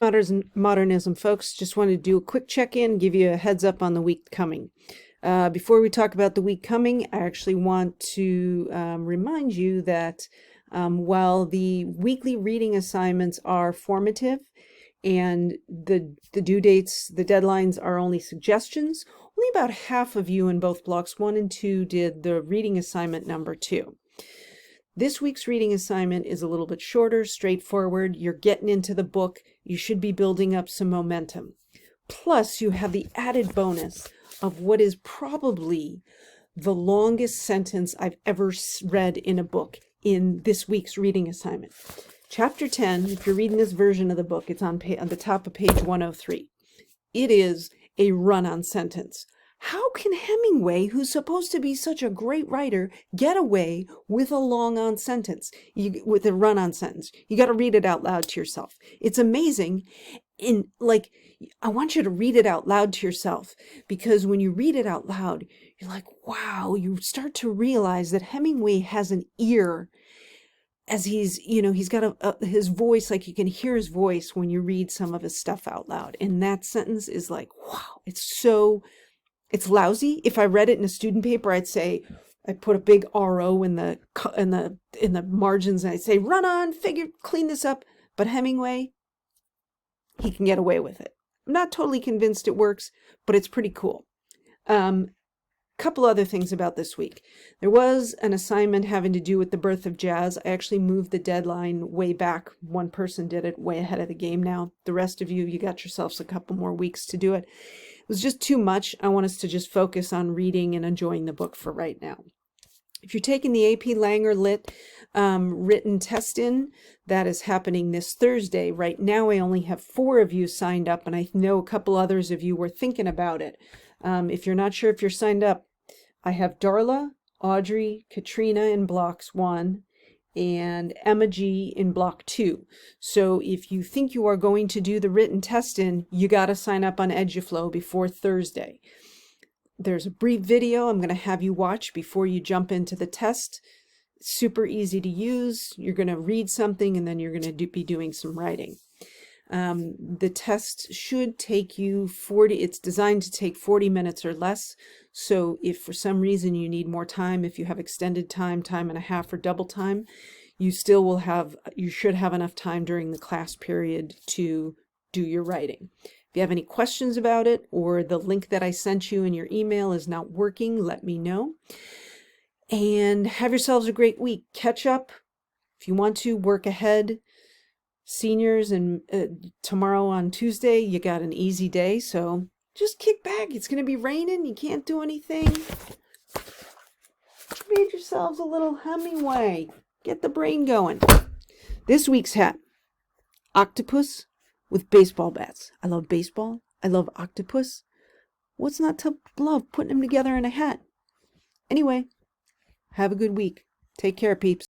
Modernism, folks. Just wanted to do a quick check-in, give you a heads up on the week coming. Before we talk about the week coming, I actually want to remind you that while the weekly reading assignments are formative and the due dates, the deadlines are only suggestions, only about half of you in both blocks 1 and 2 did the reading assignment number 2. This week's reading assignment is a little bit shorter, straightforward. You're getting into the book. You should be building up some momentum. Plus, you have the added bonus of what is probably the longest sentence I've ever read in a book in this week's reading assignment. Chapter 10, if you're reading this version of the book, it's on the top of page 103. It is a run-on sentence. How can Hemingway, who's supposed to be such a great writer, get away with a long-on sentence, with a run-on sentence? You got to read it out loud to yourself. It's amazing. I want you to read it out loud to yourself, because when you read it out loud, you're like, wow, you start to realize that Hemingway has an ear as he's got his voice, like you can hear his voice when you read some of his stuff out loud. And that sentence is like, wow, it's lousy. If I read it in a student paper, I'd say, I put a big RO in the margins, and I'd say, run on, clean this up. But Hemingway, he can get away with it. I'm not totally convinced it works, but it's pretty cool. Couple other things about this week. There was an assignment having to do with the birth of jazz. I actually moved the deadline way back. One person did it way ahead of the game now. The rest of you got yourselves a couple more weeks to do it. It was just too much. I want us to just focus on reading and enjoying the book for right now. If you're taking the AP Langer Lit written test in, that is happening this Thursday. Right now, I only have 4 of you signed up, and I know a couple others of you were thinking about it. If you're not sure if you're signed up, I have Darla, Audrey, Katrina in blocks 1, and Emma G in block 2. So if you think you are going to do the written test in, you got to sign up on EduFlow before Thursday. There's a brief video I'm going to have you watch before you jump into the test. Super easy to use. You're going to read something, and then you're going to be doing some writing. The test should take you 40, it's designed to take 40 minutes or less. So if for some reason you need more time, if you have extended time, time and a half, or double time, you should have enough time during the class period to do your writing. If you have any questions about it, or the link that I sent you in your email is not working, let me know. And have yourselves a great week. Catch up. If you want to, work ahead. Seniors, and tomorrow on Tuesday, you got an easy day, so just kick back. It's going to be raining. You can't do anything. Read yourselves a little Hemingway. Get the brain going. This week's hat. Octopus with baseball bats. I love baseball. I love octopus. What's not to love putting them together in a hat? Anyway, have a good week. Take care, peeps.